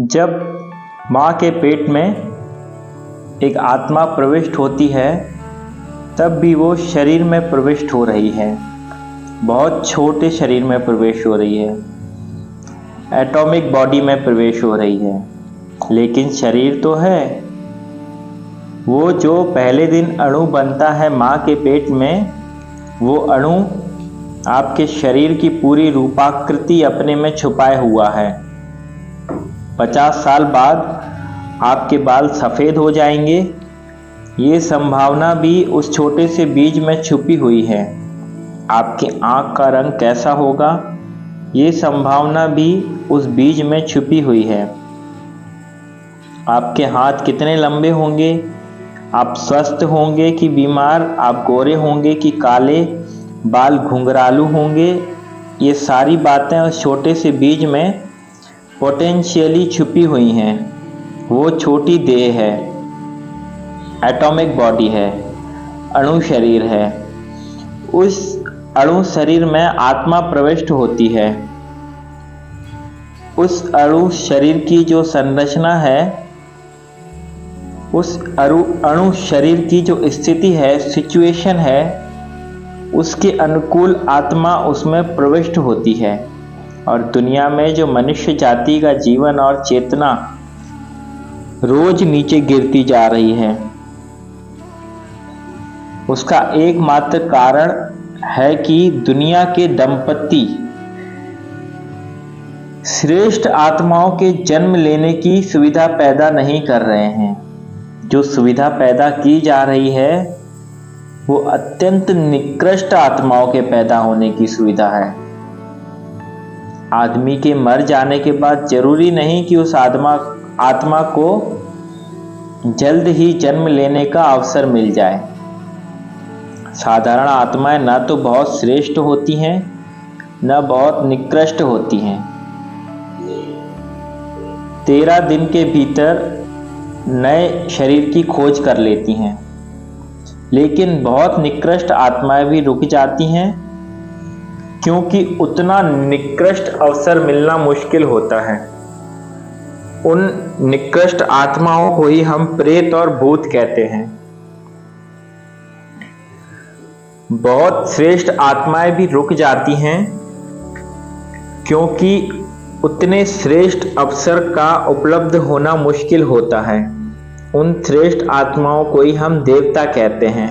जब माँ के पेट में एक आत्मा प्रविष्ट होती है तब भी वो शरीर में प्रविष्ट हो रही है, बहुत छोटे शरीर में प्रवेश हो रही है, एटॉमिक बॉडी में प्रवेश हो रही है, लेकिन शरीर तो है। वो जो पहले दिन अणु बनता है माँ के पेट में, वो अणु आपके शरीर की पूरी रूपाकृति अपने में छुपाए हुआ है। 50 साल बाद आपके बाल सफ़ेद हो जाएंगे, ये संभावना भी उस छोटे से बीज में छुपी हुई है। आपकी आँख का रंग कैसा होगा, ये संभावना भी उस बीज में छुपी हुई है। आपके हाथ कितने लंबे होंगे, आप स्वस्थ होंगे कि बीमार, आप गोरे होंगे कि काले, बाल घुंघरालू होंगे, ये सारी बातें उस छोटे से बीज में पोटेंशियली छुपी हुई हैं। वो छोटी देह है, एटॉमिक बॉडी है, अणु शरीर है। उस अणु शरीर में आत्मा प्रविष्ट होती है। उस अणु शरीर की जो संरचना है, उस अणु शरीर की जो स्थिति है, सिचुएशन है, उसके अनुकूल आत्मा उसमें प्रविष्ट होती है। और दुनिया में जो मनुष्य जाति का जीवन और चेतना रोज नीचे गिरती जा रही है, उसका एकमात्र कारण है कि दुनिया के दंपति श्रेष्ठ आत्माओं के जन्म लेने की सुविधा पैदा नहीं कर रहे हैं। जो सुविधा पैदा की जा रही है वो अत्यंत निकृष्ट आत्माओं के पैदा होने की सुविधा है। आदमी के मर जाने के बाद जरूरी नहीं कि उस आत्मा को जल्द ही जन्म लेने का अवसर मिल जाए। साधारण आत्माएं न तो बहुत श्रेष्ठ होती हैं, न बहुत निकृष्ट होती हैं। 13 दिन के भीतर नए शरीर की खोज कर लेती हैं, लेकिन बहुत निकृष्ट आत्माएं भी रुक जाती हैं, क्योंकि उतना निकृष्ट अवसर मिलना मुश्किल होता है। उन निकृष्ट आत्माओं को ही हम प्रेत और भूत कहते हैं। बहुत श्रेष्ठ आत्माएं भी रुक जाती हैं, क्योंकि उतने श्रेष्ठ अवसर का उपलब्ध होना मुश्किल होता है। उन श्रेष्ठ आत्माओं को ही हम देवता कहते हैं।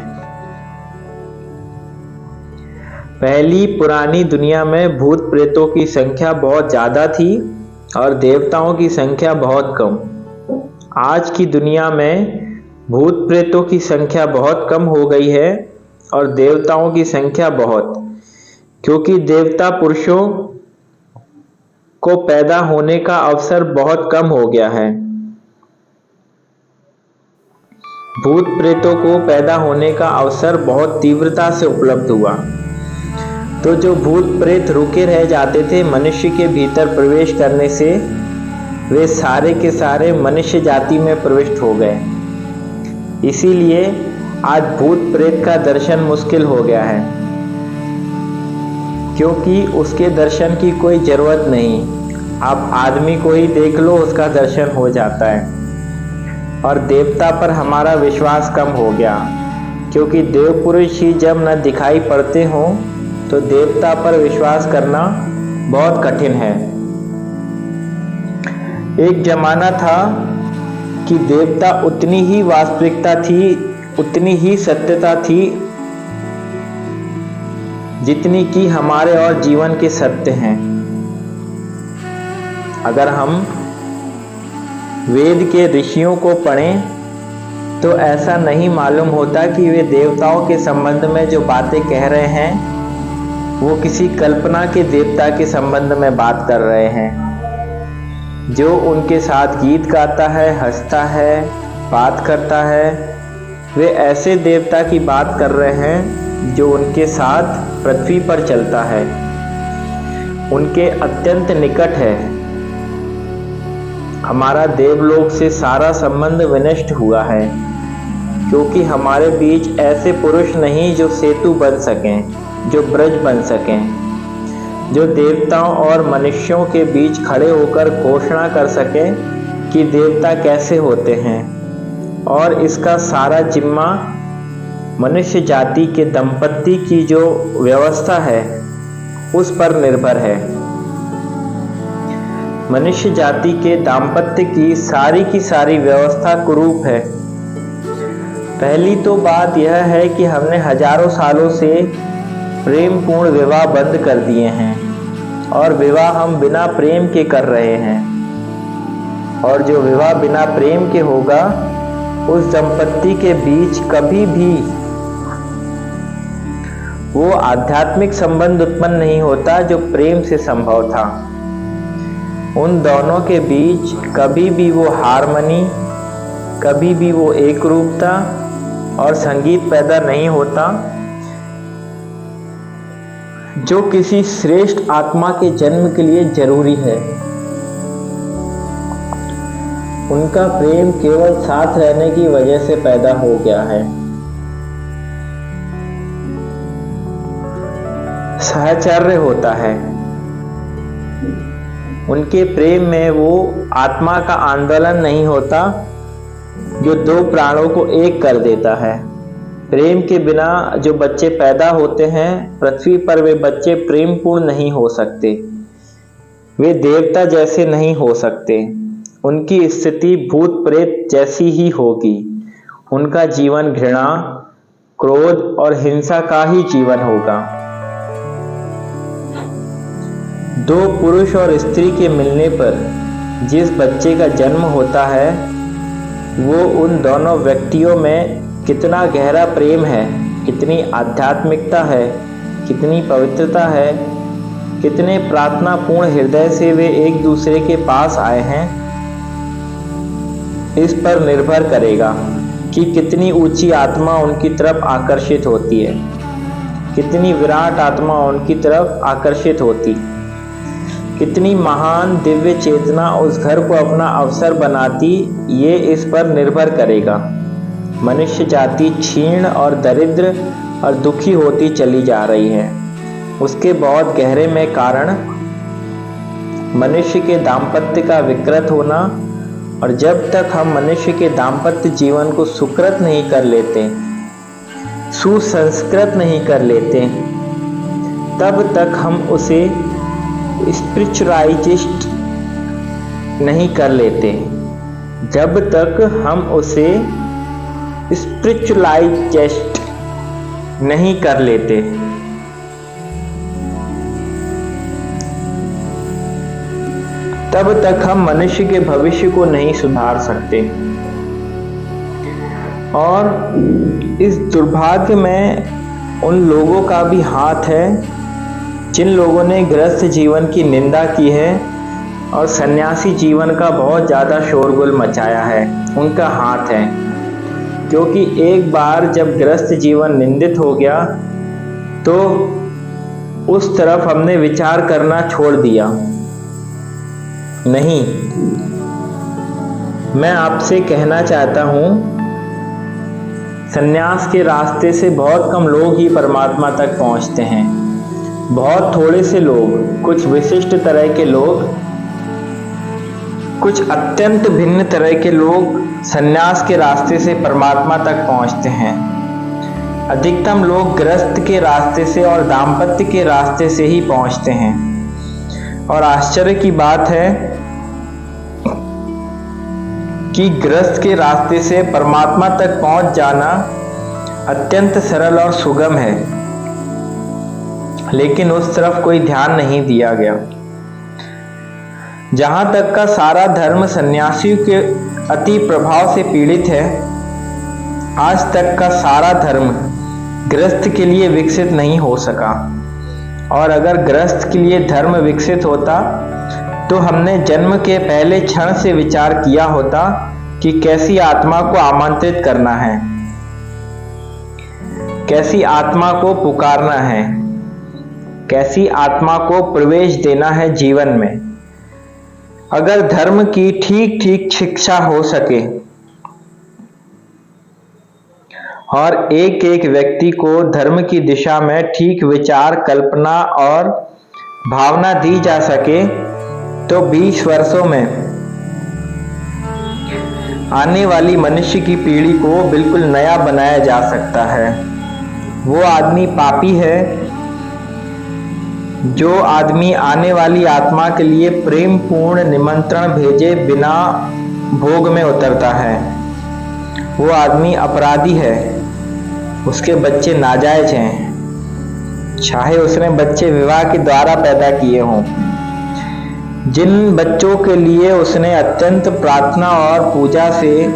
पहली पुरानी दुनिया में भूत प्रेतों की संख्या बहुत ज़्यादा थी और देवताओं की संख्या बहुत कम। आज की दुनिया में भूत प्रेतों की संख्या बहुत कम हो गई है और देवताओं की संख्या बहुत, क्योंकि देवता पुरुषों को पैदा होने का अवसर बहुत कम हो गया है। भूत प्रेतों को पैदा होने का अवसर बहुत तीव्रता से उपलब्ध हुआ। तो जो भूत प्रेत रुके रह जाते थे मनुष्य के भीतर प्रवेश करने से, वे सारे के सारे मनुष्य जाति में प्रविष्ट हो गए। इसीलिए आज भूत प्रेत का दर्शन मुश्किल हो गया है, क्योंकि उसके दर्शन की कोई जरूरत नहीं। आप आदमी को ही देख लो, उसका दर्शन हो जाता है। और देवता पर हमारा विश्वास कम हो गया, क्योंकि देव पुरुष ही जब न दिखाई पड़ते हों तो देवता पर विश्वास करना बहुत कठिन है। एक जमाना था कि देवता उतनी ही वास्तविकता थी, उतनी ही सत्यता थी, जितनी कि हमारे और जीवन के सत्य हैं। अगर हम वेद के ऋषियों को पढ़ें तो ऐसा नहीं मालूम होता कि वे देवताओं के संबंध में जो बातें कह रहे हैं वो किसी कल्पना के देवता के संबंध में बात कर रहे हैं, जो उनके साथ गीत गाता है, हंसता है, बात करता है। वे ऐसे देवता की बात कर रहे हैं जो उनके साथ पृथ्वी पर चलता है, उनके अत्यंत निकट है। हमारा देवलोक से सारा संबंध विनष्ट हुआ है, क्योंकि हमारे बीच ऐसे पुरुष नहीं जो सेतु बन सकें, जो ब्रज बन सकें, जो देवताओं और मनुष्यों के बीच खड़े होकर घोषणा कर सकें कि देवता कैसे होते हैं, और इसका सारा जिम्मा मनुष्य जाति के दंपत्ति की जो व्यवस्था है उस पर निर्भर है। मनुष्य जाति के दाम्पत्य की सारी व्यवस्था कुरूप है। पहली तो बात यह है कि हमने हजारों सालों से प्रेम पूर्ण विवाह बंद कर दिए हैं, और विवाह हम बिना प्रेम के कर रहे हैं, और जो विवाह बिना प्रेम के होगा उस दंपत्ति के बीच कभी भी वो आध्यात्मिक संबंध उत्पन्न नहीं होता जो प्रेम से संभव था। उन दोनों के बीच कभी भी वो हार्मनी, कभी भी वो एक रूपता और संगीत पैदा नहीं होता जो किसी श्रेष्ठ आत्मा के जन्म के लिए जरूरी है। उनका प्रेम केवल साथ रहने की वजह से पैदा हो गया है। सहचर्य होता है। उनके प्रेम में वो आत्मा का आंदोलन नहीं होता जो दो प्राणों को एक कर देता है। प्रेम के बिना जो बच्चे पैदा होते हैं पृथ्वी पर, वे बच्चे प्रेम पूर्ण नहीं हो सकते, वे देवता जैसे नहीं हो सकते। उनकी स्थिति भूत प्रेत जैसी ही होगी। उनका जीवन घृणा, क्रोध और हिंसा का ही जीवन होगा। दो पुरुष और स्त्री के मिलने पर जिस बच्चे का जन्म होता है वो उन दोनों व्यक्तियों में कितना गहरा प्रेम है, कितनी आध्यात्मिकता है, कितनी पवित्रता है, कितने प्रार्थना पूर्ण हृदय से वे एक दूसरे के पास आए हैं, इस पर निर्भर करेगा कि कितनी ऊंची आत्मा उनकी तरफ आकर्षित होती है, कितनी विराट आत्मा उनकी तरफ आकर्षित होती, कितनी महान दिव्य चेतना उस घर को अपना अवसर बनाती, ये इस पर निर्भर करेगा। मनुष्य जाति क्षीण और दरिद्र और दुखी होती चली जा रही है। उसके बहुत गहरे में कारण मनुष्य के दाम्पत्य का विकृत होना, और जब तक हम मनुष्य के दाम्पत्य जीवन को सुकृत नहीं कर लेते, सुसंस्कृत नहीं कर लेते, तब तक हम उसे स्पिरिचुअलाइज्ड नहीं कर लेते। जब तक हम उसे स्पिरिचुअलाइज्ड नहीं कर लेते, तब तक हम मनुष्य के भविष्य को नहीं सुधार सकते। और इस दुर्भाग्य में उन लोगों का भी हाथ है जिन लोगों ने गृहस्थ जीवन की निंदा की है और सन्यासी जीवन का बहुत ज़्यादा शोरगुल मचाया है, उनका हाथ है। क्योंकि एक बार जब गृहस्थ जीवन निंदित हो गया तो उस तरफ हमने विचार करना छोड़ दिया। नहीं, मैं आपसे कहना चाहता हूँ, सन्यास के रास्ते से बहुत कम लोग ही परमात्मा तक पहुँचते हैं। बहुत थोड़े से लोग, कुछ विशिष्ट तरह के लोग, कुछ अत्यंत भिन्न तरह के लोग सन्यास के रास्ते से परमात्मा तक पहुंचते हैं। अधिकतम लोग गृहस्थ के रास्ते से और दाम्पत्य के रास्ते से ही पहुंचते हैं। और आश्चर्य की बात है कि गृहस्थ के रास्ते से परमात्मा तक पहुंच जाना अत्यंत सरल और सुगम है, लेकिन उस तरफ कोई ध्यान नहीं दिया गया। जहां तक का सारा धर्म सन्यासियों के अति प्रभाव से पीड़ित है, आज तक का सारा धर्म गृहस्थ के लिए विकसित नहीं हो सका। और अगर गृहस्थ के लिए धर्म विकसित होता तो हमने जन्म के पहले क्षण से विचार किया होता कि कैसी आत्मा को आमंत्रित करना है, कैसी आत्मा को पुकारना है, कैसी आत्मा को प्रवेश देना है जीवन में। अगर धर्म की ठीक ठीक शिक्षा हो सके और एक एक व्यक्ति को धर्म की दिशा में ठीक विचार, कल्पना और भावना दी जा सके, तो 20 वर्षों में आने वाली मनुष्य की पीढ़ी को बिल्कुल नया बनाया जा सकता है। वो आदमी पापी है जो आदमी आने वाली आत्मा के लिए प्रेम पूर्ण निमंत्रण भेजे बिना भोग में उतरता है। वो आदमी अपराधी है, उसके बच्चे नाजायज हैं, चाहे उसने बच्चे विवाह के द्वारा पैदा किए हों। जिन बच्चों के लिए उसने अत्यंत प्रार्थना और पूजा से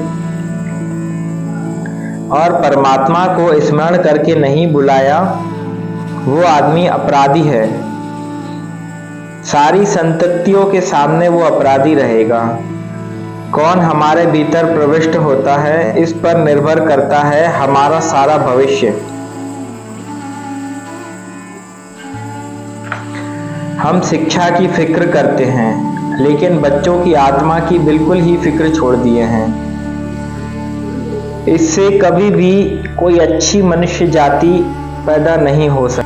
और परमात्मा को स्मरण करके नहीं बुलाया, वो आदमी अपराधी है। सारी संततियों के सामने वो अपराधी रहेगा। कौन हमारे भीतर प्रविष्ट होता है, इस पर निर्भर करता है हमारा सारा भविष्य। हम शिक्षा की फिक्र करते हैं, लेकिन बच्चों की आत्मा की बिल्कुल ही फिक्र छोड़ दिए हैं। इससे कभी भी कोई अच्छी मनुष्य जाति पैदा नहीं हो सकती।